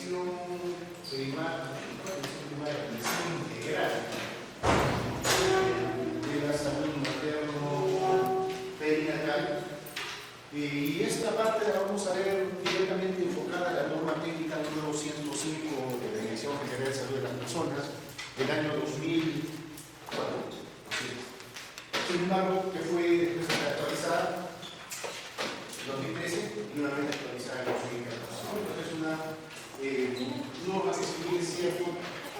atención primaria, atención integral de la salud materno-perinatal. Y esta parte la vamos a ver directamente enfocada a la norma técnica número 105 de la Dirección General de Salud de las Personas del año 2004. Sin embargo, que fue después actualizada en 2013 y nuevamente actualizada en 2014. Entonces es una norma que, si bien es cierto,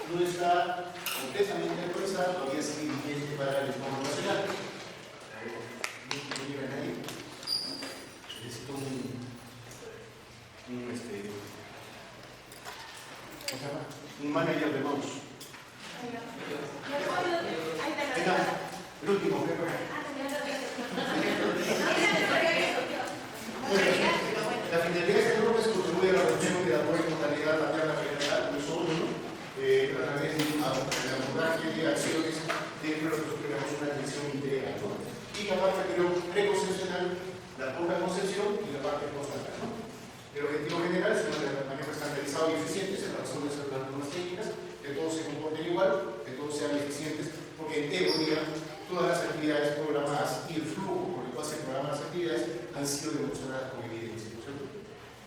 no está completamente actualizada, todavía sigue vigente para el Estado Nacional. Necesito un manager de mouse. El último, la finalidad de esta norma es contribuir a la reducción de la mortalidad materna perinatal, no solo, a través de abordaje de acciones dentro de lo que tenemos una atención integral, y la parte preconcepcional, la pura concepción y la parte postnatal. El objetivo general es un manejo estandarizado y eficiente, en razón de las normas técnicas, que todos se comporten igual, que todos sean eficientes, porque en teoría todas las actividades programadas y el flujo por el cual se programan las actividades han sido demostradas con evidencia, ¿no es cierto?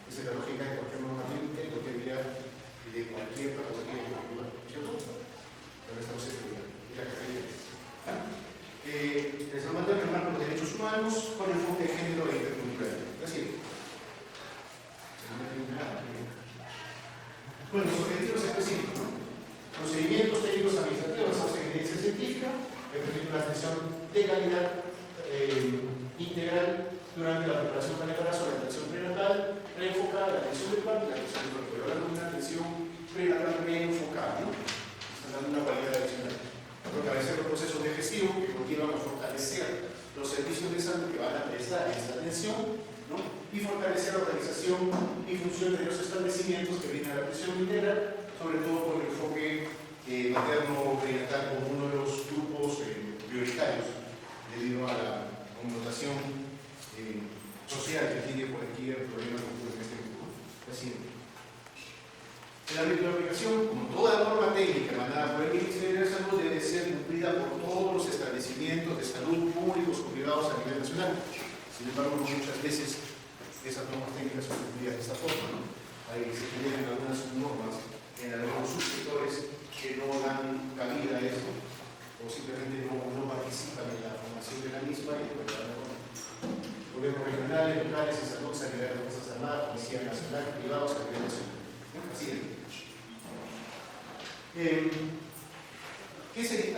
Esa es la lógica de cualquier norma técnica y cualquier idea de cualquier patología ejecutiva, ¿no es cierto? Pero estamos en la carrera. Les mando el marco de los derechos humanos con enfoque de género e interculturalidad. Así. Bueno, los objetivos específicos, ¿no? Procedimientos técnicos administrativos basados en evidencia científica, que permiten una atención de calidad integral durante la preparación para el embarazo, la atención prenatal, reenfocada, la atención del parto y la atención del cuerpo. Hablando de una atención prenatal reenfocada, ¿no? Están dando una cualidad adicional. Fortalecer los procesos de gestión que motivan a fortalecer los servicios de salud que van a prestar esta atención, ¿no? Y fortalecer la organización y función de los establecimientos que vienen a la atención integral, sobre todo con el enfoque materno-perinatal como uno de los grupos prioritarios debido a la connotación social que tiene cualquier problema que ocurre en este grupo. Así. El ámbito de aplicación, como toda norma técnica emanada por el Ministerio de Salud, debe ser cumplida por todos los establecimientos de salud públicos o privados a nivel nacional. Sin embargo, muchas veces esas normas técnicas son cumplidas de esta forma, ¿no? Ahí se tienen algunas normas en algunos subsectores que no dan cabida a eso, o simplemente no participan en la formación de la misma y de la norma. Gobiernos regionales, locales, en salud, sanidad de las Fuerzas Armadas, Policía Nacional, privados a nivel nacional. Así es.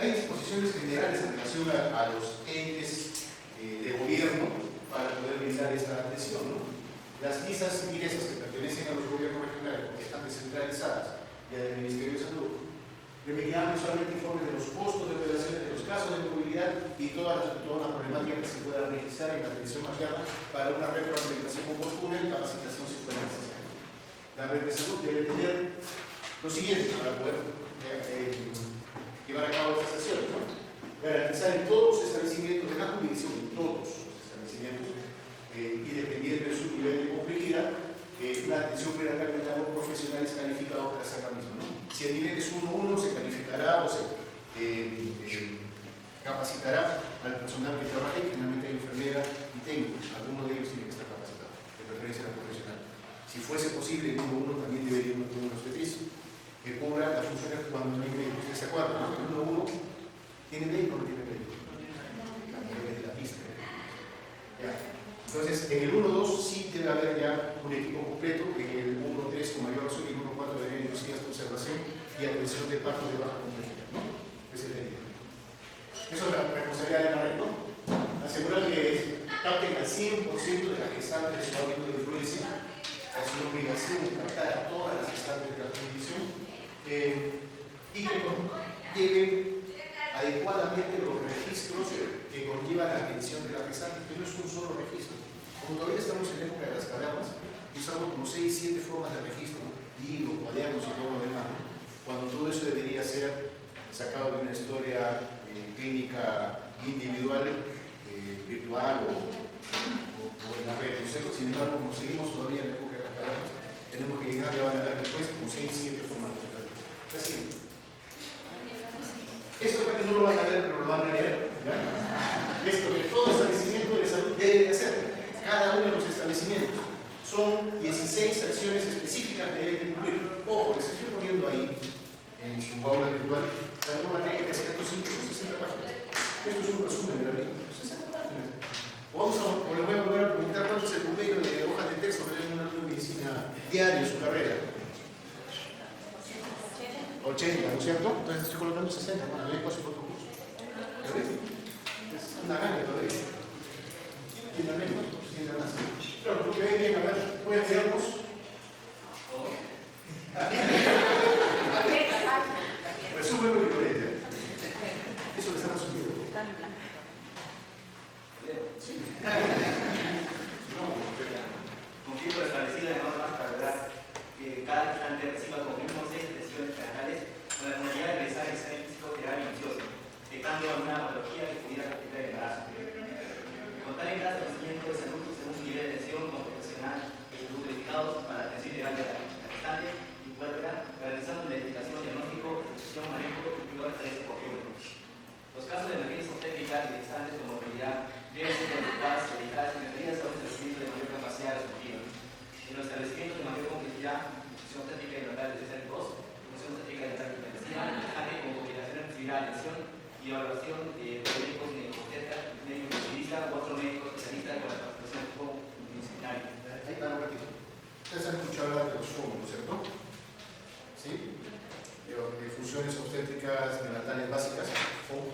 Hay disposiciones generales en relación a los entes de gobierno para poder brindar esta atención, ¿no? Las listas ingresas que pertenecen a los gobiernos regionales, porque están descentralizadas, y al Ministerio de Salud, remitieron solamente informes de los costos de operaciones, de los casos de movilidad y toda la problemática que se pueda registrar en la atención materna para una retroalimentación oportuna y capacitación psicológica. La red de salud debe tener lo siguiente para poder llevar a cabo estas acciones, ¿no? Garantizar en todos los establecimientos de la jurisdicción, en todos los establecimientos, y dependiendo de su nivel de complejidad, la atención prenatal por profesionales calificados para hacer la misma, ¿no? Si el nivel es 1-1, se calificará o se capacitará al personal que trabaje, generalmente hay enfermera y técnico, alguno de ellos tiene que estar capacitado, de preferencia la profesional. Si fuese posible, el 1-1 también debería tener un obstetricio que cubra las funciones cuando no hay médico. Ustedes se acuerdan, ¿no? El 1-1 tiene médico o no tiene médico. La pista. Ya. Entonces, en el 1-2 sí debe haber ya un equipo completo, en el 1-3 con mayor razón y el 1-4 debe haber inducidas observación y atención de parto de baja complejidad, ¿no? Ese es el médico. Eso es la responsabilidad de la red, ¿no? Asegurar que capten al 100% de las gestantes de su hábito de influencia. Es una obligación captar a todas las gestantes de la condición y que lleven adecuadamente los registros que conllevan la atención de la gestante, que no es un solo registro. Como todavía estamos en la época de las cavernas, usamos como 6-7 formas de registro, libros, cuadernos y todo lo demás, ¿no? Cuando todo eso debería ser sacado de una historia clínica individual, virtual o en la red. Sin embargo, como seguimos todavía en la época de las cavernas, tenemos que llegar a la respuesta con 6, 7 formatos. Así. Esto para que no lo van a ver, pero lo van a leer. ¿Ya? Esto que todo establecimiento de salud debe hacer. Cada uno de los establecimientos. Son 16 acciones específicas que deben cumplir. Ojo, les estoy poniendo ahí, en su aula virtual, la norma técnica 105, 60 páginas. Esto es un resumen de la ley. 60 páginas. O les voy a volver a preguntar cuánto es el promedio de hojas de texto que tiene un alumno de medicina diario en su carrera. 80, ¿no es cierto? Entonces estoy colocando 60 para leer casi por tu curso. ¿Lo ves? Es una gana todavía. Tiene menos, tiene más. Claro, porque ahí bien, a ver, pueden leernos. Resumen lo que puede. Eso le está resumido. Sí. Con tiempo establecido de normas para lograr que cada habitante reciba como mínimo 6 sesiones semanales con la finalidad de realizar el examen físico general minucioso, detectando alguna patología que pudiera complicar el embarazo. Contar en cada establecimiento de salud según su nivel de atención como profesional e identificados para la atención integral de la gestante y puerpera, garantizando la identificación, diagnóstico, detección, manejo y cuidados de este objetivo. Los casos de emergencia obstétrica y de gestantes con movilidad deben ser consultadas y dedicadas en medidas a un establecimiento de mayor capacidad respectiva. En los establecimientos de mayor complejidad, función obstétrica y natal de CSR2, función obstétrica y natal de medicina, ante con combinación de atención y evaluación de médicos obstetras, médicos especialistas u otro médico especialista con la participación multidisciplinaria. Ahí está un ratito. Ustedes han escuchado hablar de los FOM, ¿no es cierto? ¿Sí? De funciones obstétricas neonatales básicas, FOM,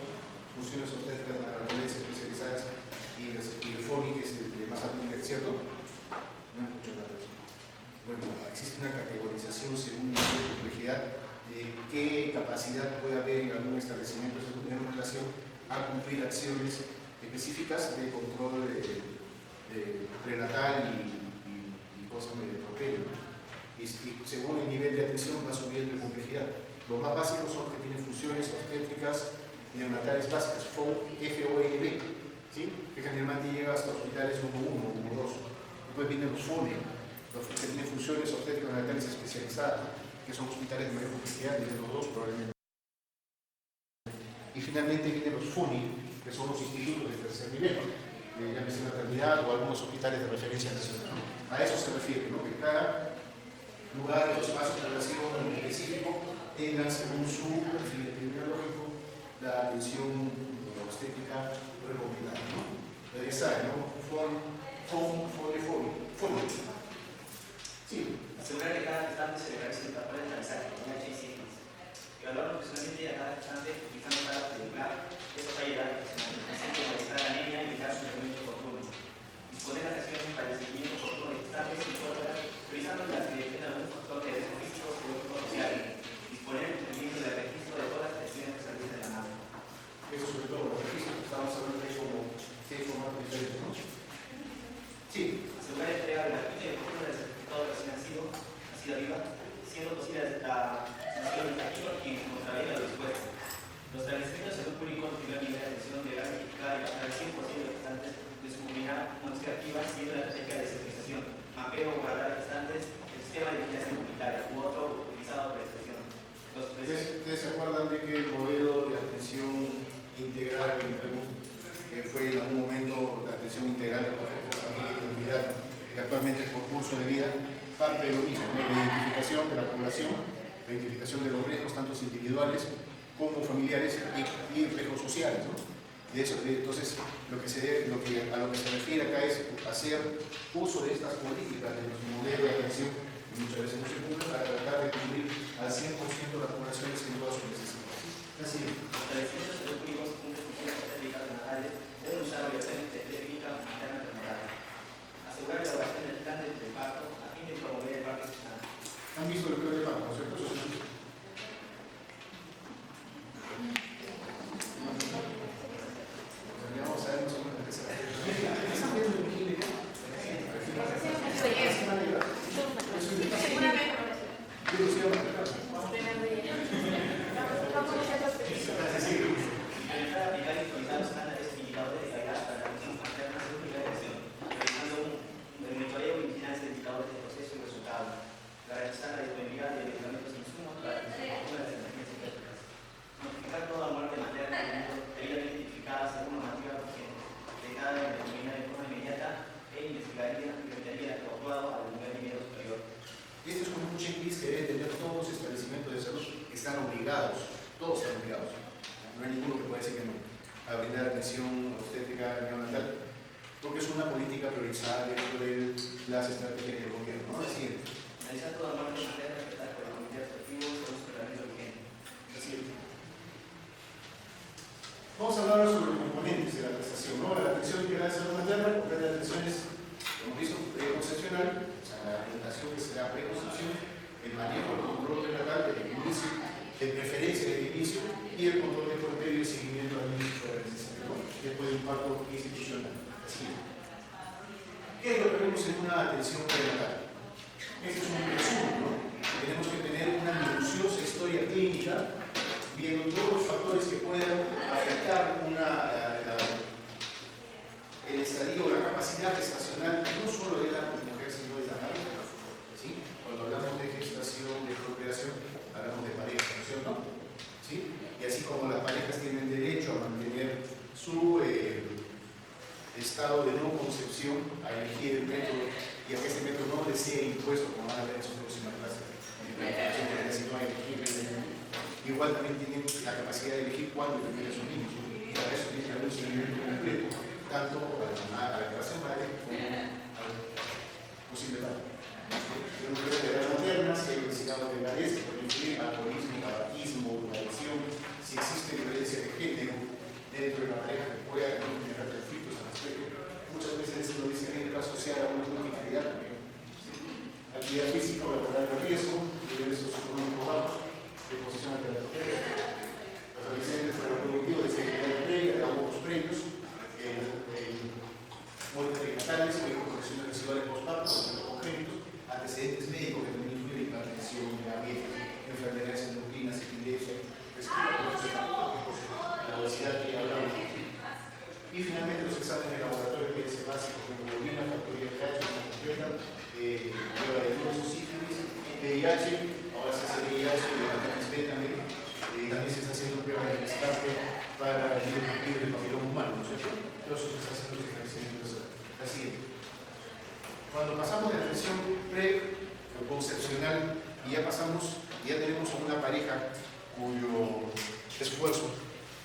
funciones obstétricas neonatales especializadas y el FONI, que es el de más alto nivel, ¿cierto? No han escuchado nada de eso. Bueno, existe una categorización según nivel de complejidad de qué capacidad puede haber en algún establecimiento en relación a cumplir acciones específicas de control prenatal y cosas de porterio. Y según el nivel de atención va subiendo en complejidad. Los más básicos son los que tienen funciones obstétricas neonatales básicas, FONB, ¿sí? Que generalmente llega hasta hospitales 1-1 o 1-2. Después vienen los FONE, los que tienen funciones obstétricas neonatales especializadas, que son hospitales de mayor complejidad, nivel 2 probablemente. Y finalmente vienen los FUNI, que son los institutos de tercer nivel, llámese maternidad o algunos hospitales de referencia nacional. A eso se refiere, ¿no? Que cada lugar o espacio de relación específico tengan según su perfil epidemiológico la atención obstétrica recomendada, ¿no? Pero ya saben, ¿no? FONI. Sí. Asegurar que cada gestante se le realice el papel de realizar evaluar profesionalmente a cada gestante utilizando cada película, eso va a ayudar a realizar la anemia y evitar su tratamiento oportuno. Disponer las acciones para el seguimiento oportuno de gestantes y puertas, revisando las que dependen de algún factor de riesgo físico o social. Disponer el cumplimiento del registro de todas las acciones que se realicen de la mano. Eso sobre todo, los registros que estamos hablando de como seis formatos diferentes, ¿no? Sí. Asegurar la entrega gratuita y oportuna del certificado de recién nacido arriba, siendo posible la sanción educativa y contravenga lo dispuesto. Los establecimientos de salud público en primer nivel de atención deberán verificar y gastar el 100% de los gestantes de su comunidad una búsqueda activa siguiendo la estrategia de certificación, mapeo o guardar gestantes, el sistema de vigilancia comunitaria u otro utilizado para expresión. ¿Ustedes se acuerdan de que el modelo de atención integral que fue en algún momento la atención integral de familia y comunidad, que actualmente es por curso de vida, parte de lo mismo, ¿no? La identificación de la población, la identificación de los riesgos, tanto individuales como familiares y riesgos sociales, ¿no? De eso, entonces, a lo que se refiere acá es hacer uso de estas políticas, de los modelos de atención, que muchas veces no se cumplen, para tratar de cubrir al 100% las poblaciones en todas sus necesidades. Así es. Los establecimientos de salud públicos cumplen funciones obstétricas renatales deben usar obligatoriamente técnica materna prenatal. Asegurar la elaboración del plan de parto a fin de promover el parto gestante. ¿Han visto el plan de parto, no es cierto? Eso sí. Vamos a ver más o menos qué se va a hacer. ¿Están viendo el clínico? Aplicar y actualizar los estándares indicados están obligados, todos están obligados, no hay ninguno que pueda decir que no, a brindar atención obstétrica neonatal, porque es una política priorizada dentro de las estrategias del gobierno, ¿no? Así es. Analizar toda muerte materna respetada por el comité administrativo según su reglamento vigente. Así es. Vamos a hablar sobre los componentes de la prestación, ¿no? La atención integral de salud materna comprende atenciones, como visto, preconcepcional, o sea, la orientación que se da preconcepción, el manejo, el control prenatal desde el inicio, de preferencia desde el inicio, y el control de porterio y seguimiento al inicio de la necesidad, ¿no? Después del impacto institucional. Así es. ¿Qué es lo que vemos en una atención prenatal? Este es un resumen, ¿no? Tenemos que tener una minuciosa historia clínica, viendo todos los factores que puedan afectar el estadio o la capacidad gestacional, no solo de la mujer, sino de la madre. ¿Sí? Cuando hablamos de gestación, de procreación, hablamos de pareja, ¿no es cierto? ¿Sí? Y así como las parejas tienen derecho a mantener su estado de no concepción, a elegir el método y a que este método no les sea impuesto, como van a ver en su próxima clase. Igual también tienen la capacidad de elegir cuándo tener a sus niños. Y para eso tienen que haber un seguimiento completo, tanto a la relación madre como al posible padre. Tenemos que ver la edad materna, si hay obesidad o delgadez, si puede influir alcoholismo, tabaquismo, drogadicción, si existe violencia de género dentro de la pareja que pueda generar conflictos al respecto. Muchas veces lo dicen en el caso asociado a una multiplicidad también. Actividad física o laboral de riesgo, niveles socioeconómicos bajos, de posición alternativa, los antecedentes reproductivos de seguridad previa, de abortos previos, muertes perinatales, correcciones residuales postparto, congénitos, antecedentes médicos que también incluyen hipertensión, diabetes, enfermedades endocrinas, epilepsia, respiratorios, la obesidad que ya hablamos. Y finalmente los exámenes de laboratorio que es básico, como hemoglobina, factoría de H, completa, prueba de virus, sífilis, VIH, ahora se hace VIH, hepatitis B también se está haciendo prueba de destape para el virus del papiloma humano, ¿no es cierto? Todo eso se está haciendo los establecimientos así. Cuando pasamos de la atención preconcepcional y ya tenemos a una pareja cuyo esfuerzo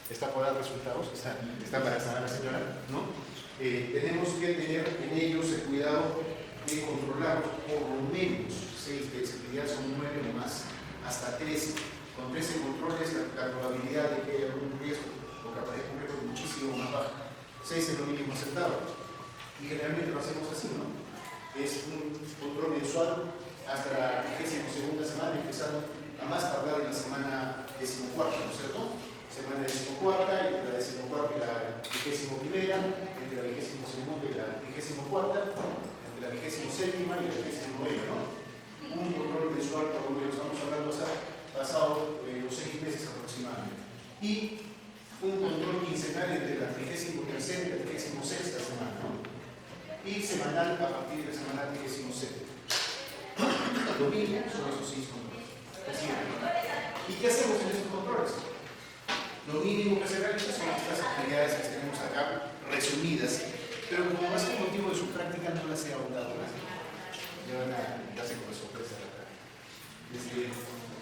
está por dar resultados, está embarazada la señora, ¿no? Tenemos que tener en ellos el cuidado de controlar por lo menos 6 veces, que ya son 9 o más, hasta 13. Con 13 controles la probabilidad de que haya algún riesgo o que aparezca un riesgo muchísimo más baja. 6 es lo mínimo aceptado. Y generalmente lo hacemos así, ¿no? Es un control mensual hasta la 22ª semana, empezando a más tardar en la semana 14ª, ¿no es cierto? Semana 14ª, entre la 14ª y la 21ª, entre la 22ª y la 24ª, entre la 27ª y la 29ª, ¿no? Un control mensual por lo que estamos hablando pasado los 6 meses aproximadamente. Y un control quincenal entre la 33ª y la 36ª semana, ¿no? Y semanal a partir de la semana 37. Lo mínimo son esos 6 controles. Así es. ¿Y qué hacemos en estos controles? Lo mínimo que se realiza son estas actividades que tenemos acá resumidas, pero como más que motivo de su práctica no las he ahondado más. Ya van a darse con sorpresa.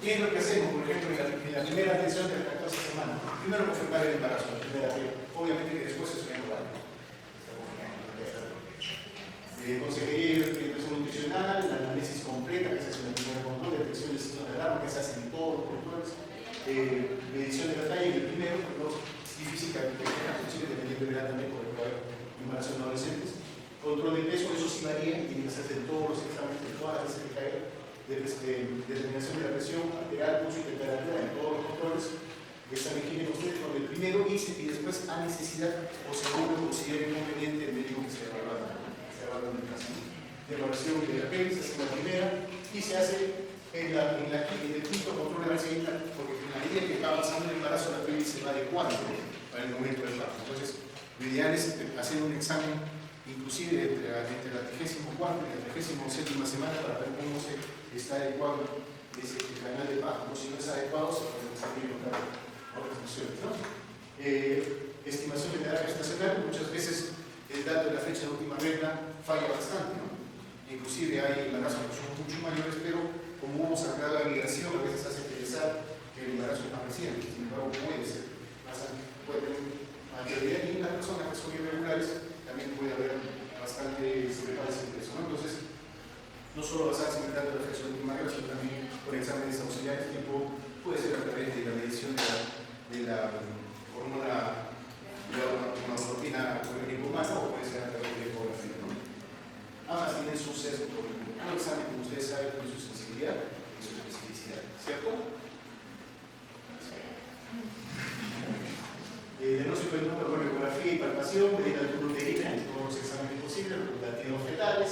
¿Qué es lo que hacemos, por ejemplo, en la primera atención de la 14ª semana? Primero confirmar el embarazo, la primera prueba. Obviamente que después es un embarazo. Conseguir orientación nutricional, la análisis completa, que se hace en el primer control, detección de signos de alarma, que se hace en todos los controles, medición de la talla en el primero, es difícil que tenga funciones dependiendo de la edad también, porque puede haber embarazo en adolescentes. Control de peso, eso sí varía y tiene que hacerse en todos los exámenes, de todas las veces que caiga, determinación de la presión arterial, pulso y temperatura en todos los controles. Examen químico ustedes con el primero y después a necesidad o según lo considere conveniente el médico que se evalúa. De evaluación de la pelvis, se hace la primera y se hace en el quinto control de la segunda, porque en la medida que va avanzando el embarazo, la pelvis se va adecuando para el momento del parto. Entonces, lo ideal es hacer un examen, inclusive entre la 34ª y la 37ª semana, para ver cómo se está adecuado ese canal de parto. Si no es adecuado, se pueden salir otras funciones, ¿no? Estimación de edad gestacional, muchas veces el dato de la fecha de última regla falla bastante, ¿no? Inclusive hay embarazos que son mucho mayores, pero como hubo sacado la migración, a veces hace pensar que el embarazo es más reciente, sin embargo puede ser. Mayoría y las personas que son irregulares también puede haber bastante sobrepases entre eso, ¿no? Entonces, no solo basarse en el dato de la fracción primaria, sino también con exámenes auxiliares, tipo puede ser a través de la medición de la hormona, de la hormona orgánica humana, o puede ser a través de ecografía, ¿no? Ambas tienen su sesgo por un examen, como ustedes saben, tiene su sensibilidad y su especificidad, ¿cierto? Diagnóstico del número con ecografía y palpación, pedir altura uterina en todos los exámenes posibles, los latidos fetales,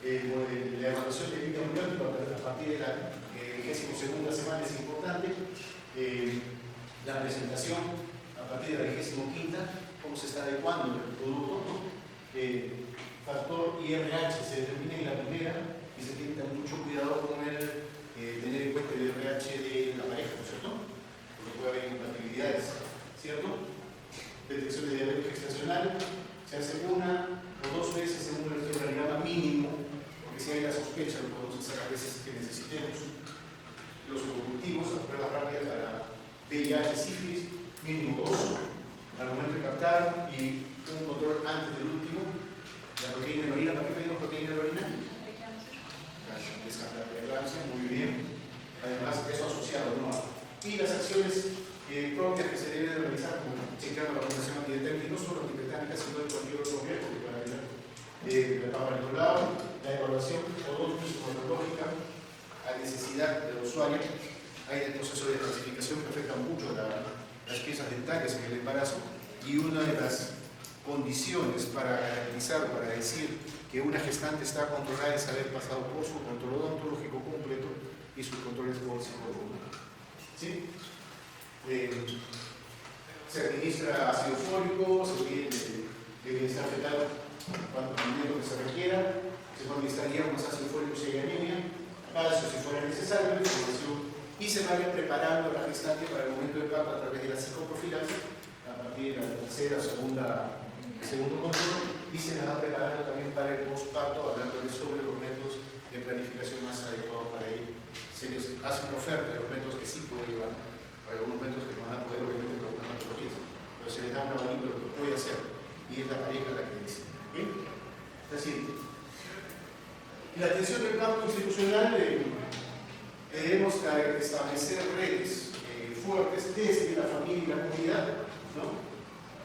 la evaluación del líquido amniótico a partir de la 22ª semana es importante, la presentación a partir de la 25ª, cómo se está adecuando el producto, ¿no? Factor IRH se determina en la primera y se tiene que tener mucho cuidado con el tener en cuenta el IRH de la pareja, ¿no es cierto? Porque puede haber incompatibilidades, ¿cierto? Detección de diabetes gestacional, se hace una o dos veces según el electrocardiograma mínimo, porque si hay la sospecha lo podemos hacer a veces que necesitemos. Los cultivos, las pruebas rápidas para VIH, sífilis, mínimo 2 al momento de captar y un control antes del último. La proteína de la orina, ¿para qué pedimos proteína de la orina? Descartar preeclampsia, muy bien. Además, eso asociado, ¿no? Y las acciones propias que se deben realizar, como chequeando la fundación antidiatémica, no solo antipetánica, sino de cualquier otro riesgo que pueda haber. El Papa Nicolau, la evaluación odontológica a necesidad del usuario. Hay un proceso de clasificación que afecta mucho las piezas dentarias en el embarazo, y una de las condiciones para garantizar, para decir que una gestante está controlada es haber pasado por su control odontológico completo y sus controles por psicólogo. ¿Sí? Se administra ácido fólico, se pide de bienestar fetal cuanto alimento que se requiera, se puede administrar hierbas, ácido fólico si hay anemia, calcio si fuera necesario, y se vaya preparando a la gestante para el momento de parto a través de la psicoprofilaxis a partir de la tercera o segundo control, y se la va preparando también para el postparto, hablando sobre los métodos de planificación más adecuados para ello. Se les hace una oferta de los métodos que sí puede llevar, para algunos métodos que no van a poder obviamente con algunas patologías, pero se les da un abanico de lo que puede hacer, y es la pareja la que dice. ¿Bien? La siguiente. La atención del campo institucional, debemos establecer redes fuertes desde la familia y la comunidad, ¿no?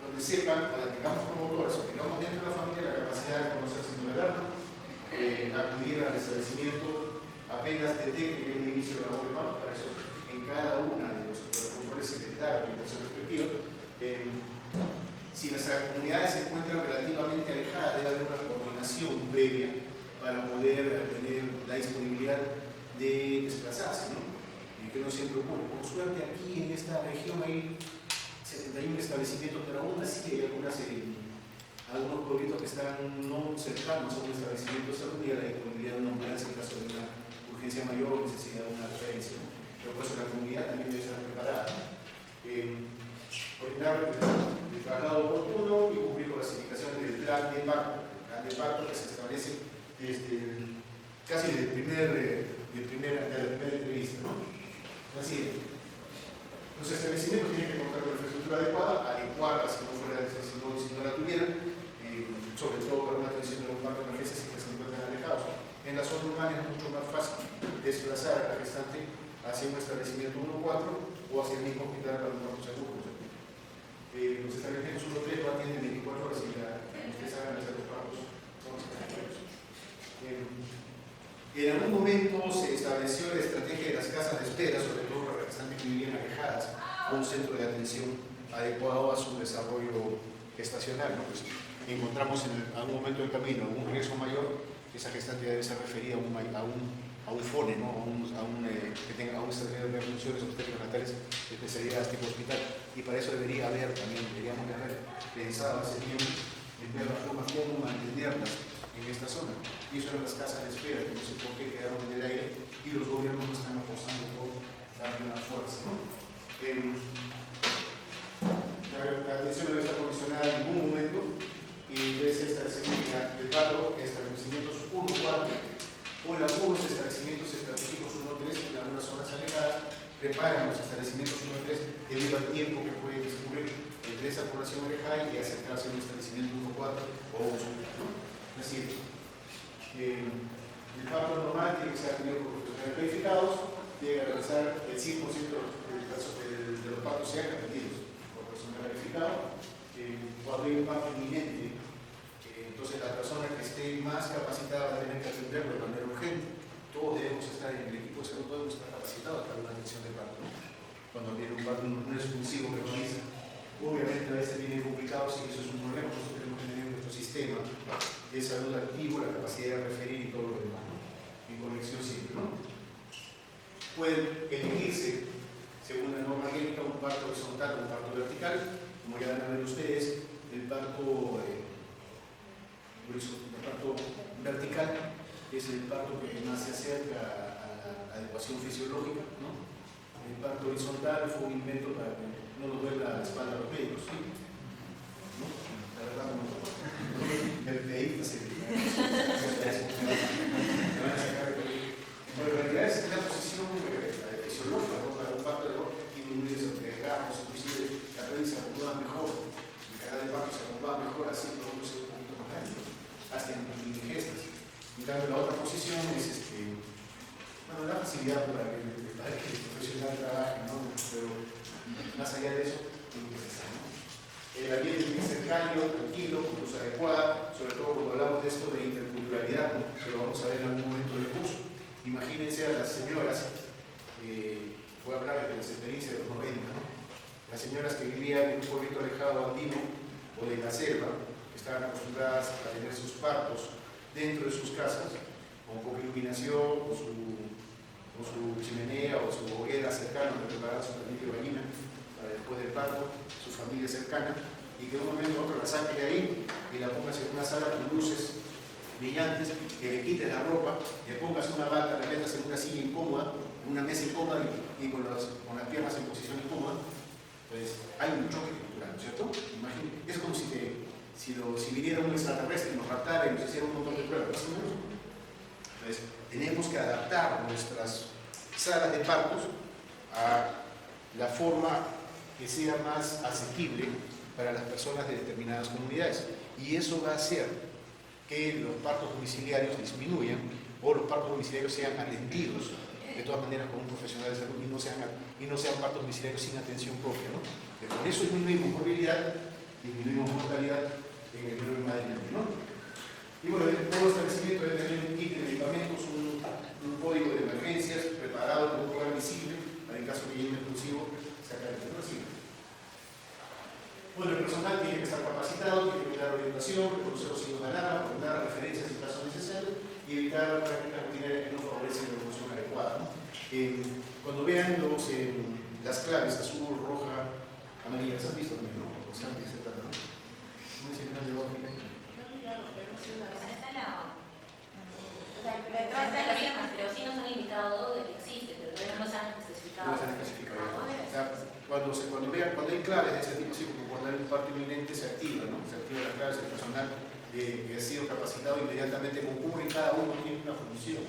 Donde sepan, cuando tengamos promotores o tengamos dentro de la familia la capacidad de conocerse sin verlo, acudir al establecimiento apenas detecte el inicio de la labor de parto. Para eso, en cada una de los promotores se intentar la orientación respectiva. Si las comunidades se encuentran relativamente alejadas, debe haber una coordinación previa para poder tener la disponibilidad de desplazarse, ¿no? Y que no siempre ocurre. Por suerte, aquí en esta región hay 71 establecimientos, pero aún así hay algunos pueblitos que están no cercanos a un establecimiento de salud y a la disponibilidad de una ambulancia en caso de una urgencia mayor o necesidad de una referencia, ¿no? Pero por eso la comunidad también debe estar preparada, ¿no? Coordinar el traslado oportuno y cumplir con las indicaciones del plan de parto que se establece desde casi de la primera entrevista, ¿no? Así, los establecimientos tienen que contar con la infraestructura adecuada si no la tuvieran, sobre todo para una atención de un parto de emergencia que se encuentran alejados. En la zona urbana es mucho más fácil desplazar a la gestante hacia un establecimiento 1-4 o hacia el mismo hospital para un parto seguro. Los establecimientos 1-3 no atienden 24 horas y ustedes hagan hacer los partos son extranjeros. En algún momento se estableció la estrategia de las casas de espera, sobre todo para las gestantes que vivían alejadas, un centro de atención adecuado a su desarrollo gestacional, ¿no? Pues encontramos en algún momento del camino algún riesgo mayor, esa gestante debe ser referida a un FONE, ¿no? Que tenga un establecimiento de funciones obstétricas natales de especialidades tipo hospital, y para eso deberíamos haber pensado hace tiempo en ver las formas como mantenerlas en esta zona, y eso eran las casas de espera, que no sé por qué quedaron en el aire y los gobiernos no están apostando por darle una fuerza, ¿no? La atención debe estar condicionada en ningún momento y debe ser establecimiento de parto, establecimientos 1-4 o en algunos establecimientos estratégicos 1-3 en algunas zonas alejadas, preparan los establecimientos 1 y 3 debido al tiempo que puede discurrir entre esa población orejal y acercarse a un establecimiento 1-4 o un super, ¿no? Es decir, el parto normal tiene que ser atendido por profesionales calificados, tiene que realizar el 100% de los partos sean atendidos por personal calificado. Cuando hay un parto inminente, entonces la persona que esté más capacitada va a tener que atenderlo de manera urgente. Todos debemos estar en el equipo de salud, todos debemos estar capacitados para una atención de parto, ¿no? Cuando viene un parto no expulsivo que comienza, obviamente a veces viene complicado, y eso es un problema. Nosotros tenemos que tener nuestro sistema de salud activo, la capacidad de referir y todo lo demás, ¿no? En conexión siempre, ¿no? Pueden elegirse, según la norma médica, un parto horizontal o un parto vertical. Como ya van a ver ustedes, el parto vertical es el parto que más se acerca a la adecuación fisiológica, ¿no? El parto horizontal fue un invento para que no nos duela la espalda a los médicos, ¿sí? ¿No? La verdad no. El médico se van a sacar de... Bueno, en realidad es la posición fisiológica, ¿no? Para un parto de golpe tiene un índice de gramos, inclusive la red se acomoda mejor, el canal de parto se acomoda mejor así, pero no se un poquito más grande, hasta en indigestas. En cambio, la otra posición es bueno, la facilidad para que el profesional trabaje, ¿no? Pero más allá de eso, tiene que ser, ¿no? El ambiente tiene que ser cálido, tranquilo, con luz adecuada, sobre todo cuando hablamos de esto de interculturalidad, ¿no? Que lo vamos a ver en algún momento del curso. Imagínense a las señoras, voy a hablar de las experiencias de los 90, ¿no? Las señoras que vivían en un pueblito alejado andino o de la selva, que estaban acostumbradas a tener sus partos dentro de sus casas, con poca iluminación, con su chimenea o su hoguera cercana para preparar su ternillo de gallina para después del parto, su familia cercana, y que de un momento a otro la saque de ahí y la pongas en una sala con luces brillantes, que le quites la ropa, le pongas una bata, le metas en una silla incómoda, en una mesa incómoda y con las piernas en posición incómoda, pues hay un choque cultural, ¿no es cierto? Imagínate, es como si viniera un extraterrestre y nos raptara y nos hiciera un montón de pruebas, más o menos. Entonces, tenemos que adaptar nuestras salas de partos a la forma que sea más asequible para las personas de determinadas comunidades. Y eso va a hacer que los partos domiciliarios disminuyan o los partos domiciliarios sean atendidos de todas maneras con un profesional de salud y no sean partos domiciliarios sin atención propia, ¿no? Pero con eso disminuimos movilidad, disminuimos mortalidad en el menor madrileño, ¿no? Y bueno, todo establecimiento debe tener un kit de medicamentos, un código de emergencias preparado en un lugar visible para el caso que llegue un expulsivo sacar el recibo. Bueno, el personal tiene que estar capacitado, tiene que dar orientación, reconocer los signos de alarma, dar referencias en caso necesario y evitar prácticas rutinarias que no favorecen la evolución adecuada, ¿no? Cuando vean las claves azul, roja, amarilla, ¿las han visto también, no? O sea, ¿no? ¿Cómo dice que no llegó a mi? Pero sí nos han indicado de que existe, pero todavía no se han especificado. No se han especificado. O sea, cuando hay claves de ese tipo, sí, como cuando hay un parto inminente se activa, ¿no? Se activan las claves del personal que ha sido capacitado inmediatamente concurre y cada uno tiene una función.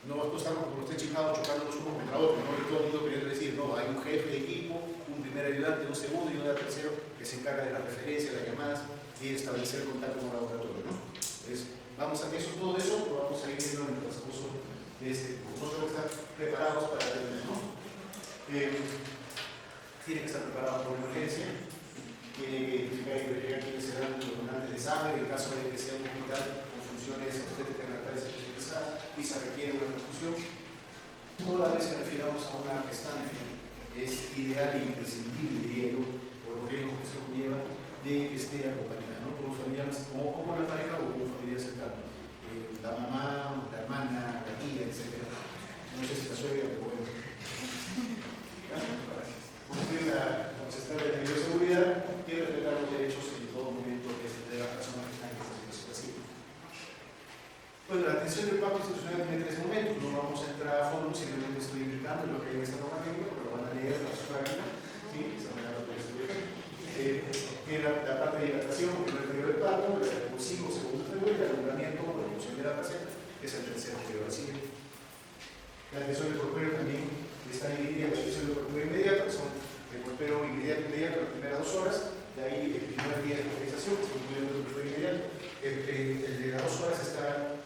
No estamos como usted chicado chocándonos uno contra otro, ¿no? Y todo el mundo queriendo decir, no, hay un jefe de equipo, un primer ayudante, un segundo y un tercero que se encarga de la referencia, las llamadas y de establecer el contacto con el laboratorio, ¿no? Entonces, todo eso lo vamos a ir viendo en el transcurso de este curso. Nosotros estar preparados para el, ¿no? Tiene que estar preparado por emergencia, tiene que identificar y verificar quiénes serán los donantes de sangre, en caso de que sea un hospital con funciones obstétricas neonatales especializadas y se requiere una transfusión. Toda vez que refiramos a una gestante es ideal e imprescindible, diría yo, por los riesgos que se conlleva de que esté acompañada, ¿no? Por un familiar, como la pareja o como un familiar cercano. La mamá, la hermana, la tía, etc. No sé si la suegra, pero bueno. Cumplir la concepción de seguridad y respetar los derechos en todo momento de las personas que están en esta situación. Bueno, la atención del parto institucional tiene tres momentos. No vamos a entrar a fondo, simplemente estoy indicando lo que hay en esta norma técnica, pero van a leer la sustancia, ¿sí? Tiene la parte de dilatación, que es el periodo del parto, el repulsivo, segundo periodo, y el alumbramiento o la emoción de la placenta, que es el tercer periodo. Así que la atención del porpero también está dividida en la atención de puerperio inmediato, que son el puerperio inmediato las primeras 2 horas, de ahí el primer día de hospitalización, que se incluye el puerperio inmediato. El de las 2 horas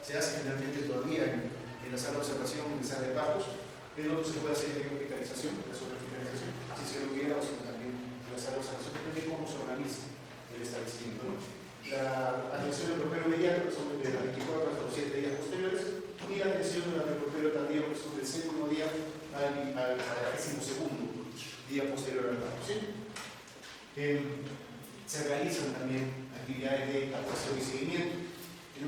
se hace generalmente todavía en la sala de observación, en la sala de partos. El otro se puede hacer en hospitalización, la hospitalización, si se lo hubiera, o si también en la sala de observación, depende de cómo se organiza el establecimiento, ¿no? La atención del puerperio inmediato, que son de las 24 hasta los 7 días posteriores, y la atención durante el puerperio tardío, que son del 7º día al 22º día posterior al parto, ¿sí? Se realizan también actividades de captación y seguimiento.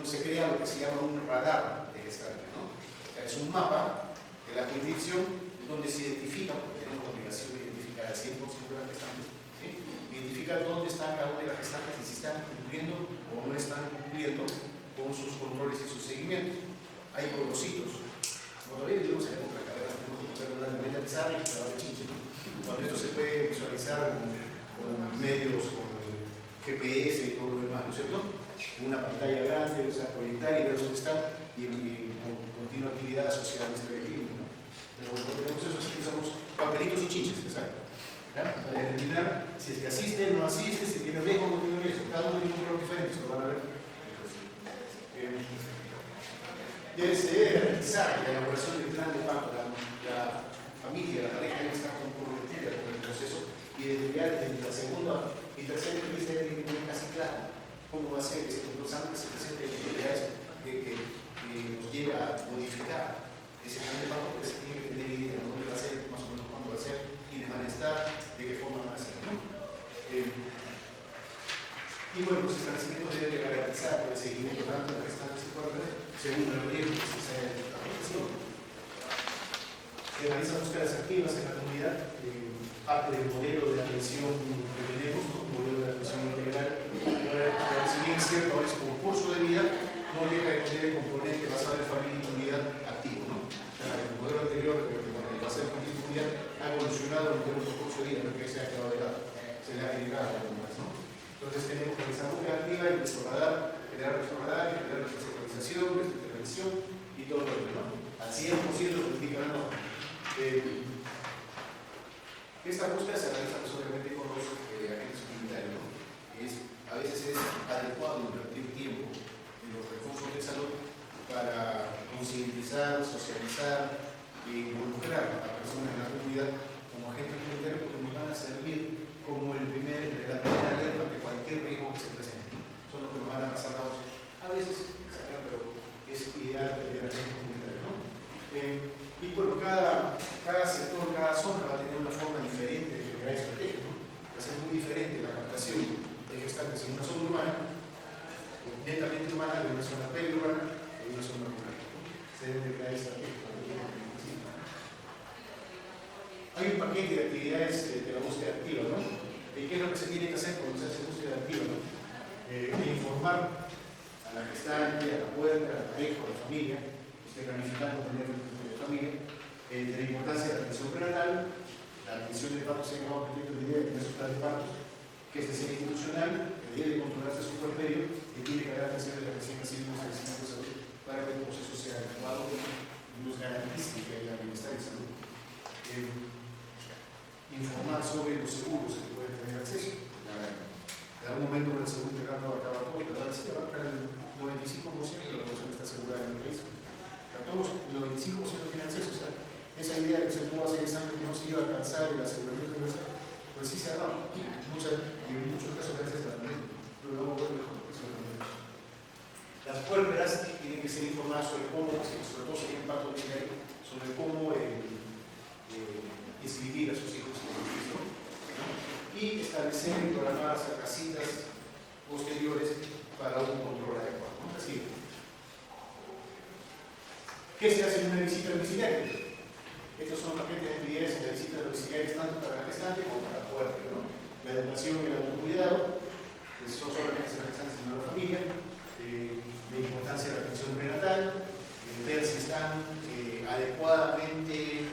Se crea lo que se llama un radar de gestante, ¿no? O sea, es un mapa de la jurisdicción donde se identifica, porque tenemos la obligación de identificar al 100% de las gestantes, ¿sí? Identificar dónde están cada una de las gestantes y si están cumpliendo o no están cumpliendo con sus controles y sus seguimientos. Hay progrositos. Todavía tenemos en la época que tenemos que usar una herramienta pizarra y trabajar de chinche, ¿no? Cuando esto se puede visualizar con medios, con GPS y todo lo demás, ¿no es cierto? Una pantalla grande, o sea, proyectar y ver dónde está y con continua actividad asociada a este equilibrio, ¿no? Pero cuando tenemos eso, utilizamos papelitos y chinches, exacto. Para determinar si es que asiste, no asiste, si tiene riesgo o no tiene riesgo. Cada uno tiene un rol diferente, se lo van a ver. Se debe garantizar la elaboración del plan de parto. La familia, la pareja debe estar comprometida con el proceso y desde la segunda y tercera entrevista debe tener casi claro cómo va a ser ese control antes se presente actividades que nos lleva a modificar ese plan de parto, porque se tiene que tener idea de dónde va a ser, más o menos cuándo va a ser, quiénes van a estar, de qué forma van a ser, ¿no? Y bueno, los establecimientos deben garantizar el seguimiento tanto de las gestantes y puerperos según el riesgo que se sea de la protección. Se realizan búsquedas activas en la comunidad, parte del modelo de atención que tenemos, ¿no? Un modelo de atención integral. Si bien es cierto, ahora es como curso de vida, no deja de tener el componente basado en familia y comunidad activo, ¿no? El modelo anterior, el basado en familia y comunidad, ha evolucionado en el curso de vida, no es que se ha quedado de lado, se le ha agregado algo más, ¿no? Entonces tenemos que realizar búsqueda activa y nuestro radar, generar nuestro radar, generar nuestra secuenciación, nuestra intervención y todo lo demás, ¿no? Al 100% lo indica la norma. Esta búsqueda se realiza obviamente con los agentes comunitarios, ¿no? A veces es adecuado invertir tiempo en los recursos de salud para concientizar, socializar e involucrar a personas en la comunidad como agentes comunitarios, porque nos van a servir como la primera alerta de cualquier riesgo que se presente. Son los que nos van a pasar a veces, pero es ideal tener agentes comunitarios, ¿no? Y bueno, cada sector, cada zona va a tener una forma diferente de generar estrategias, ¿no? Va a ser muy diferente la captación de gestantes en una zona urbana, netamente urbana, de una zona periurbana, de una zona rural, ¿no? Se deben crear estrategias. Hay un paquete de actividades de la búsqueda activa, ¿no? ¿Qué es lo que se tiene que hacer cuando se hace búsqueda activa, ¿no? Informar a la gestante, a la puerta, a la pareja, a la familia, que esté planificando tener familia, de la importancia de la atención prenatal, la atención de partos se ha acabado pendiente de idea de tener su plan de partos, que es de ser institucional, que debe controlarse su puerperio y tiene que haber atención de la recién nacidos en el sistema de salud para que el proceso sea adecuado y nos garantice que haya bienestar y salud. Informar sobre los seguros que pueden tener acceso. En algún momento el seguro integral no va a acabar todo, pero se va a acabar el 95% de la población está asegurada en el país. Todos, el 95% tiene acceso. O sea, esa idea de que se pudo hacer examen que no se iba a alcanzar el aseguramiento universal, pues sí se ha dado. Y en muchos casos gracias a la ley. Pero luego vuelve con las puérperas tienen que ser informadas sobre cómo, sobre todo si hay un parto lineal, sobre cómo inscribir a sus hijos en el registro, ¿no? Y establecer y programar hacer casitas posteriores para un control adecuado, ¿no? Así. ¿Qué se hace en una visita domiciliaria? Estos son paquetes de actividades en la visita domiciliaria tanto para la gestante como para el puerperio, ¿no? La educación y el autocuidado, que son solamente las gestantes sino la familia, la importancia de la atención prenatal, ver si están adecuadamente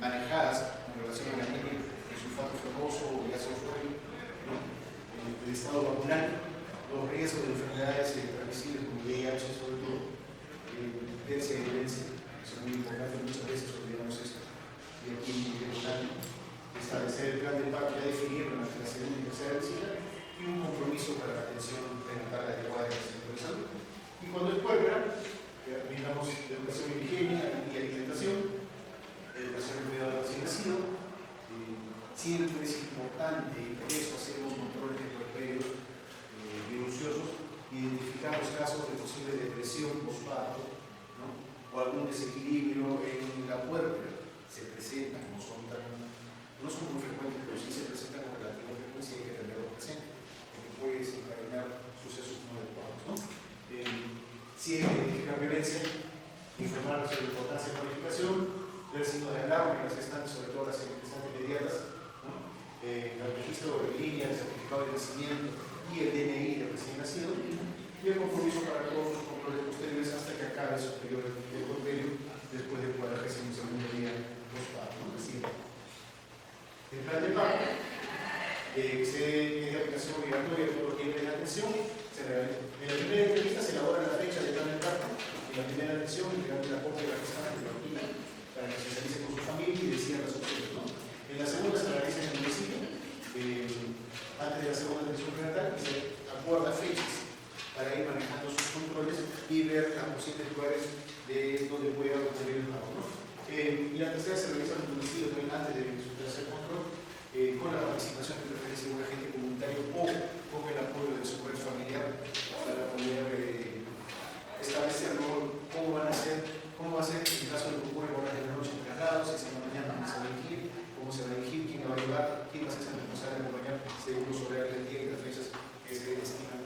manejadas en relación a la niña el sulfato ferroso o el ácido fólico, ¿no? El estado vacunal, los riesgos de enfermedades transmisibles como VIH sobre todo, ver si hay evidencia, eso es muy importante, muchas veces olvidamos esto, y el de posible depresión postparto, ¿no? O algún desequilibrio en la puerta, se presentan, no son muy frecuentes, pero sí se presentan con relativa frecuencia y hay que tenerlo presente, porque puede desencadenar sucesos no adecuados, ¿no? Si hay que identificar violencia, informar sobre la importancia de la planificación, ver signos de alarma en las gestantes, sobre todo las gestantes inmediatas, ¿no? El registro de línea, el certificado de nacimiento y el DNI del recién nacido, y el compromiso para todos los controles posteriores hasta que acabe su periodo de convenio después de poder recibir un segundo día postparto, ¿no? El plan de parto, que se de aplicación obligatoria a todos los niveles de atención. En la primera entrevista se elabora la fecha del plan de parto. En la primera atención, entregando la copia de la gestante de la orquídea para que se realice con su familia y decida las opciones, ¿no? En la segunda se realiza en el municipio, antes de la segunda atención prenatal, y se acuerda fechas para ir manejando sus controles y ver a posibles lugares de donde pueda ocurrir el pago, ¿no? Y la tercera se realiza en el municipio también antes de su tercer control, con la participación de preferencia de un agente comunitario o con el apoyo del socorro familiar para poder establecer cómo va a ser en caso de que ocurra horas de la noche traslados, si es en la mañana cómo se va a elegir, quién va a llevar, quién va a ser el responsable de acompañar según los horarios del día y las fechas que se destinan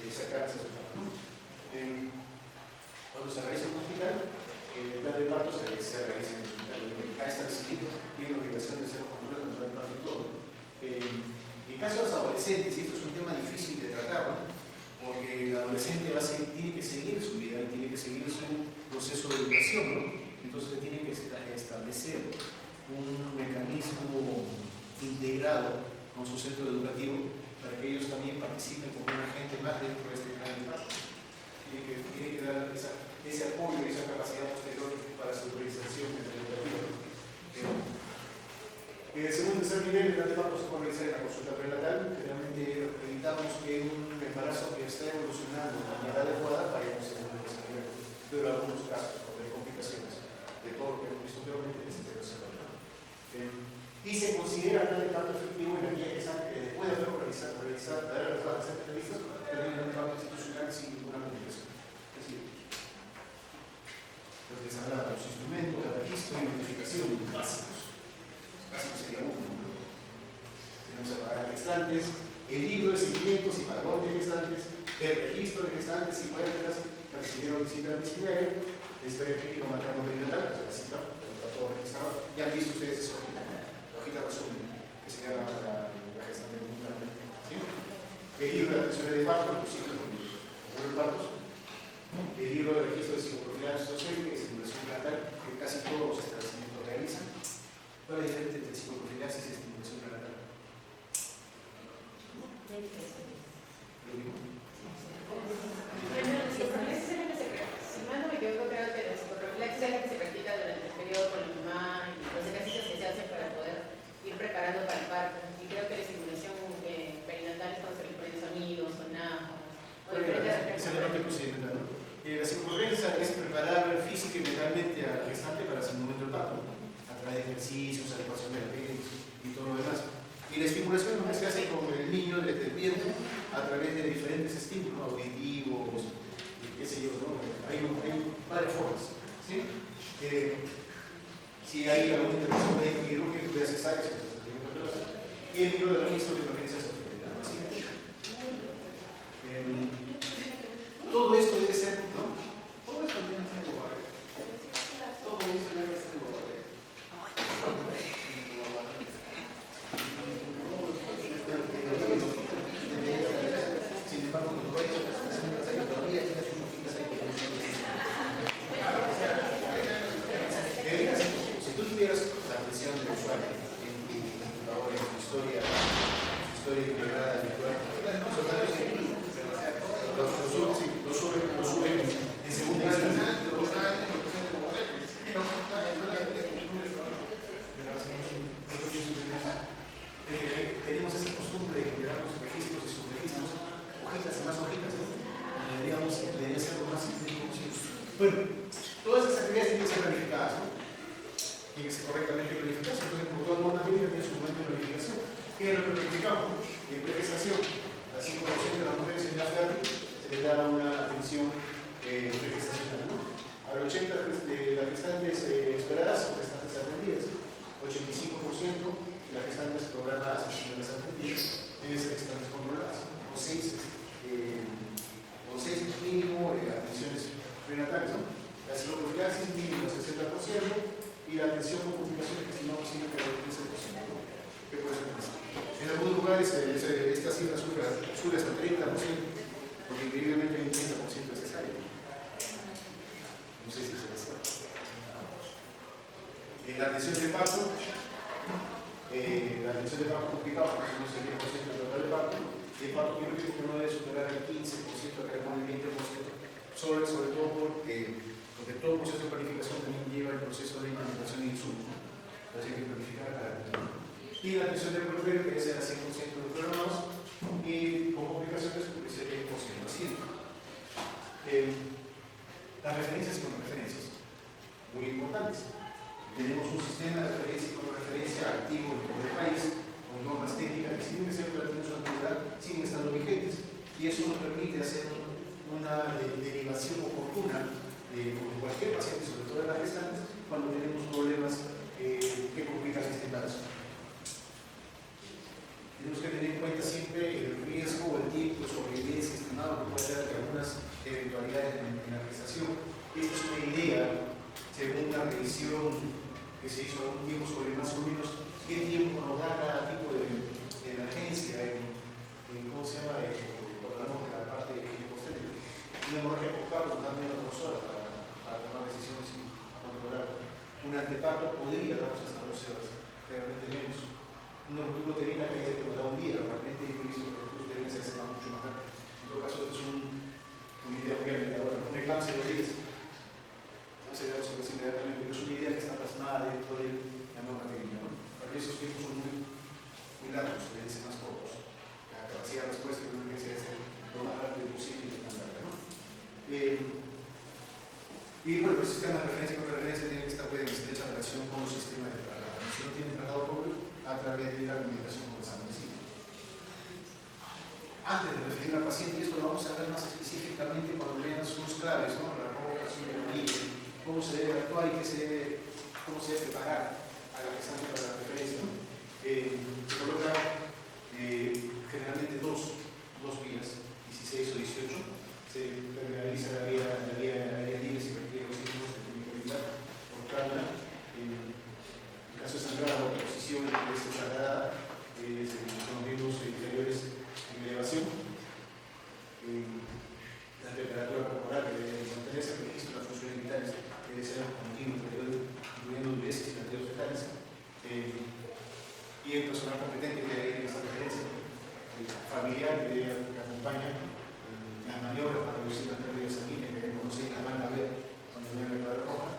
sacar esa ciudad, ¿no? Cuando se realiza un hospital, el plan de parto se realiza en el hospital, está establecido, tiene la obligación de hacer control de plan de parto y todo. En caso de los adolescentes, y esto es un tema difícil de tratar, ¿no? Porque el adolescente tiene que seguir su vida y tiene que seguir su proceso de educación, ¿no? Entonces tiene que establecer un mecanismo integrado con su centro educativo para que ellos también participen como un agente más dentro de este plan de parto. Tiene que dar ese apoyo y esa capacidad posterior para su organización educativa. Según el tercer nivel, el plan de parto se puede realizar en la consulta prenatal. Generalmente acreditamos que un embarazo que está evolucionando de manera adecuada para un segundo desarrollo, pero en algunos casos, por complicaciones de todo lo que hemos visto anteriormente, necesita desarrollar. Y se considera el plan de parto efectivo en aquella que después de haber realizado las entrevistas, termina el parto institucional sin ninguna complicación. Es decir, lo que se habla de los instrumentos, de registro y notificación básicos. Básicos sería uno, ¿no? Tenemos a pagar gestantes, el libro de seguimientos y padrón de gestantes, el registro de gestantes y puertas que recibieron visita domiciliaria, la historia clínica materno perinatal, que se la cita, todo registrado. Ya han visto ustedes esa hojita resumen que se llama la gestante comunitaria. ¿Sí? El libro de atención de parto, los ciclos de partos, el libro de registro de psicoprofilaxis docente, que es estimulación prenatal, que casi todos los establecimientos realizan. ¿Cuál es la diferencia entre psicoprofilaxis y estimulación prenatal? Lo mismo. Si mal no me equivoco, creo que la psicoprofilaxis es la que se practica durante el periodo con la mamá y los ejercicios que se hacen para poder ir preparando para el parto. Y creo que la estimulación perinatal es cuando se le ponen sonidos, sonajas, o diferentes Excelente procedimiento, ¿no? La psicoprofilaxis es preparar física y mentalmente al gestante para el momento del parto, a través de ejercicios, adecuación de pelos y todo lo demás. Y la estimulación se hace con el niño desde el vientre a través de diferentes estímulos, auditivos, qué sé yo, ¿no? Hay varias formas, ¿sí? Si hay alguna intervención médica quirúrgica que puede cesárea, y el libro de registro de emergencias hospitalarias. Todo esto debe ser, ¿no? Todo esto debe ser igual. Todo esto debe ser igual. Sin embargo, los países todavía tienen sus hojitas ahí. Si tú tuvieras la atención del usuario en tu computadora, en tu historia integrada virtual, lo suben en segunda instancia. Tenemos esa costumbre de generar los registros y subregistros, hojitas y más hojitas, ¿no? Debería ser lo más simple posible. Bueno, todas esas actividades tienen que ser planificadas, ¿no? Tienen que ser correctamente planificadas, entonces como toda norma técnica tiene su momento de planificación. ¿Qué es lo que planificamos? En prestación, al 5% de las mujeres en edad fértil se les da una atención prenatales, ¿no? La ciloprofilaxis mínima 60% y la atención con complicaciones que si no posible que el 15%, ¿no? ¿Qué puede ser más? En algunos lugares esta cifra sube hasta 30%, porque increíblemente hay un 30% de cesárea. No sé si se les sabe. La atención de parto, complicada, porque no es el 10% del total de parto, y el parto quirúrgico no debe superar el 15%, acá con el 20%, sobre todo porque todo proceso de planificación también lleva el proceso de implementación de insumos, ¿no? Entonces hay que planificar para y la atención del puerperio que debe ser al 100% de los programados y con complicaciones porque se ve posible paciente. Las referencias y contrarreferencias, muy importantes. Tenemos un sistema de referencia y contrarreferencia activo en todo el país, con normas técnicas que siguen siendo de su antigüedad, siguen estando vigentes, y eso nos permite hacer una derivación oportuna de cualquier paciente, sobre todo de las gestantes, cuando tenemos problemas que complican este embarazo. Tenemos que tener en cuenta siempre el riesgo o el tiempo de sobrevivencia estimado que puede haber de algunas eventualidades en la gestación. Esta es una idea, según una revisión que se hizo algún tiempo sobre más o menos qué tiempo nos da cada tipo de emergencia ¿cómo se llama? Hablamos de la parte de ginecostética. Una hemorragia postparto nos da menos de 2 horas para tomar decisiones y controlar. Un anteparto podría darnos hasta 12 horas, realmente menos. Una ruptura uterina que nos da un día, realmente he visto que la ruptura uterina se hace mucho más rápido. En todo caso, esto es una idea muy alentadora. Un eclampsia de 10. No se da sobre inmediatamente, pero es una idea que está plasmada dentro de la norma técnica, ¿no? Para esos tiempos son muy largos, se dicen más cortos. La capacidad de respuesta de una emergencia es lo más rápido posible y tan larga, ¿no? Y bueno, el sistema de referencia y contrarreferencia tiene que estar en estrecha relación con los sistemas de traslado. Si no tiene traslado propio, a través de la comunicación con el sanguíneo. Antes de referir al paciente, esto lo vamos a ver más específicamente cuando vean sus claves, ¿no? La provocación de la línea, cómo se debe actuar y cómo se debe preparar a la gestante para la referencia, ¿no? Se coloca generalmente dos vías, 16 o 18, se realiza la vía libre si requiere los signos de comunicabilidad por cálula. En caso de sangrado, la posición es sagrada, son los miembros inferiores en elevación. La temperatura corporal que debe mantenerse, el registro de las funciones vitales debe ser continuo, incluyendo diuresis y latidos fetales. Y el personal competente que hay en esta referencia, el familiar que acompaña las maniobras para reducir las pérdidas sanguíneas que conocen la manga verde cuando viene la cuadra roja.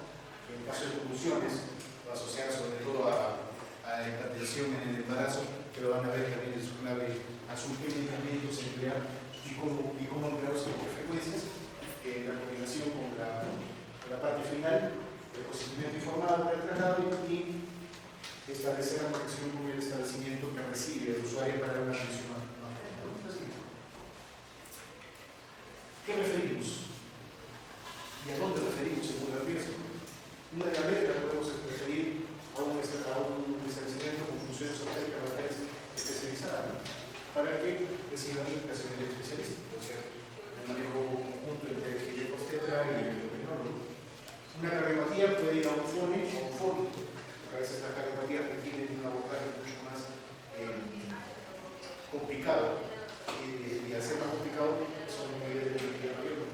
En caso de convulsiones, asociadas sobre todo a la hipertensión en el embarazo, pero van a ver también en su clave azul qué medicamentos emplear y cómo emplearlos con frecuencias, la combinación con la parte final, el procedimiento informado para el traslado y establecer la conexión con el establecimiento que recibe el usuario para una atención más profunda. ¿Qué referimos? ¿Y a dónde referimos según el riesgo? Una de las letras podemos referir a un establecimiento con funciones obstétricas locales especializadas, ¿no? Para que reciban indicaciones de especialistas, o sea, el manejo conjunto entre el ginecobstetra y el endocrinólogo. Una cardiopatía puede ir a un FONE o a un FONI. A veces las cardiopatías requieren un abordaje mucho más complicado y al ser más complicado son niveles de energía mayor.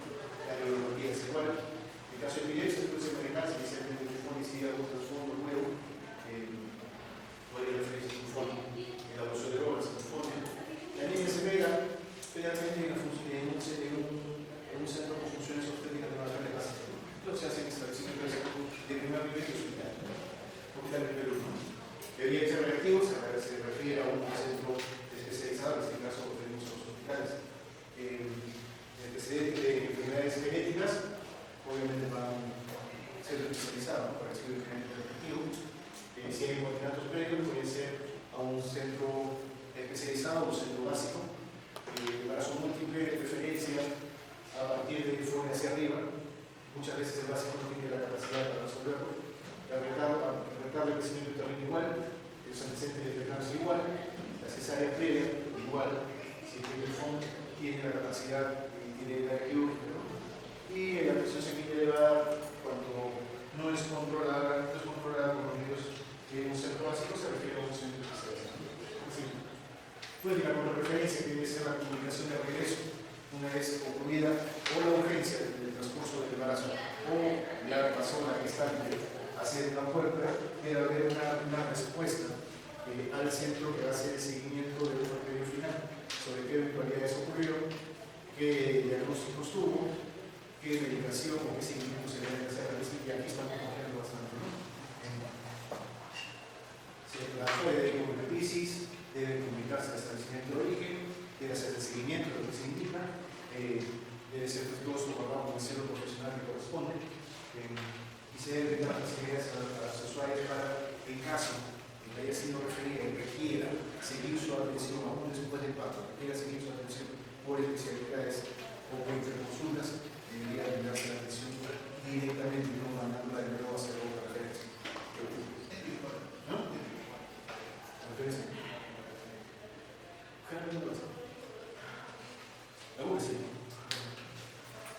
La neurología es igual. En el caso de epilepsia, puede ser manejarse inicialmente un FONI si hay algún trasfondo nuevo. Podría referirse a un FONI. El abuso de drogas, un FONI. La anemia severa, generalmente en un centro con funciones obstétricas de mayor capacidad. Entonces se hacen establecimientos de primer nivel y hospital. Hospital nivel 1. El IH reactivo se refiere a un centro especializado, en este caso tenemos los hospitales. Antecedentes de enfermedades genéticas, obviamente van a ser especializados para el estudio genético reactivo. Si hay coordinatos previos, puede ser a un centro especializado, un centro básico, embarazo múltiple, de preferencia a partir de fuera hacia arriba. Muchas veces el básico no tiene la capacidad para resolverlo. La retardo de crecimiento uterino igual, los antecedentes de preeclampsia igual, la cesárea previa igual, si el FON tiene la capacidad y tiene la quirúrgica, ¿no? Y la presión sanguínea referencia que debe ser la comunicación de regreso una vez ocurrida o la urgencia del transcurso del embarazo o la persona que está haciendo la puerta, debe haber una respuesta al centro que va a hacer el seguimiento del criterio final sobre qué eventualidades ocurrieron, qué diagnósticos tuvo, qué medicación o qué seguimiento se debe hacer al paciente. Y aquí estamos confiando bastante, ¿no? La historia de hipocrepisis debe comunicarse al establecimiento de origen, debe hacer el seguimiento de lo que se indica, debe ser respetuoso con el centro profesional que corresponde, y se debe dar facilidades a los usuarios para, en caso de que haya sido referido y requiera seguir su atención aún después del parto, requiera seguir su atención por especialidades o por interconsultas, debería brindarse la atención directamente, no mandándola de nuevo a hacer otra referencia. ¿No? ¿Referencia?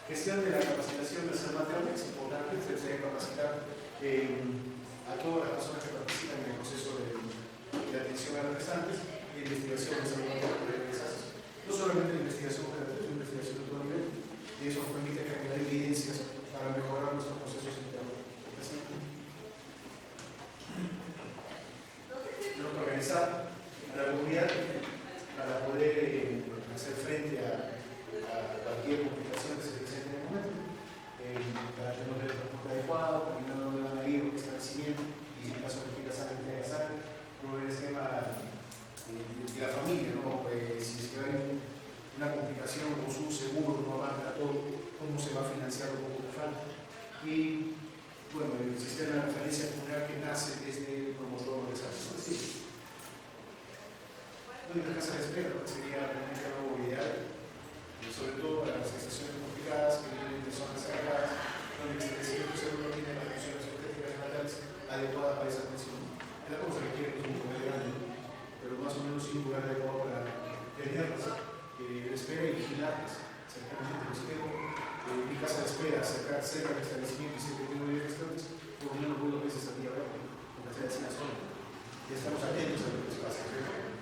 Gestión de la capacitación del ser materno es importante, se debe capacitar a todas las personas que participan en el proceso de atención a los gestantes y investigación de salud materna. No solamente la investigación, pero la investigación de todo nivel, y eso nos permite generar evidencias para mejorar nuestros procesos internos. Tenemos que organizar a la comunidad para poder hacer frente a cualquier complicación que se presente en el momento, para tener el transporte adecuado, para que no van a ir a un establecimiento y si en caso de que la sangre tenga sangre, proveer el esquema de la familia, ¿no? Si es que hay una complicación con su seguro, no abarca todo, cómo se va a financiar lo poco que falta. Y bueno, el sistema de referencia comunal que nace desde el promotor de salud. Sí. Una casa de espera sería realmente algo ideal, sobre todo para las gestaciones complicadas que vienen de zonas sagradas, donde el establecimiento seguro no tiene las funciones obstétricas natales adecuadas para esa atención. Es la cosa que quiere un poco más grande, pero más o menos un lugar adecuado para tenerlas, espera y vigilarlas cercanamente. Los tengo mi casa de espera cerca del establecimiento y siempre tengo 10 gestantes, por lo menos 2 veces al día, porque se hace la zona. Y estamos atentos a lo que les pasa,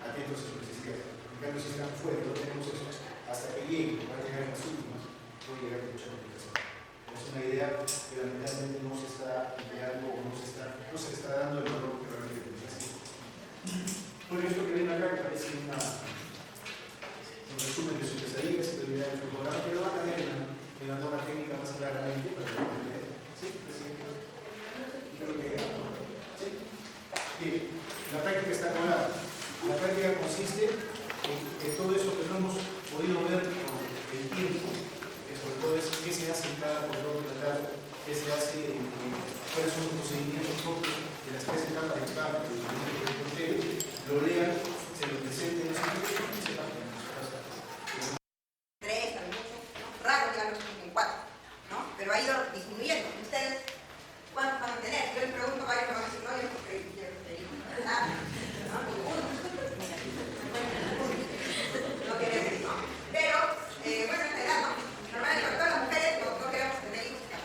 atentos a sus necesidades. En cambio, si están fuera, no tenemos eso, hasta que lleguen, van a llegar en las últimas, puede llegar con mucha complicación. Es una idea que lamentablemente no se está empleando o no se le está dando el valor que realmente necesita. Por esto que ven acá, que parece un resumen de sus pesadillas, se debería del programa, pero van a ver en la norma técnica más claramente para que lo vean. ¿Sí? Creo que ¿sí? Bien, la práctica está clara. La práctica consiste en todo eso que no hemos podido ver con el tiempo, que sobre todo es qué se hace en cada control prenatal, qué se hace, cuáles son los procedimientos propios de las 3 etapas de parto, lo lean, se lo presenten, no sé qué, y sepan que nos 3, a lo mucho, ¿no? Raro ya los tienen 4, ¿no? Pero ha ido disminuyendo. Ustedes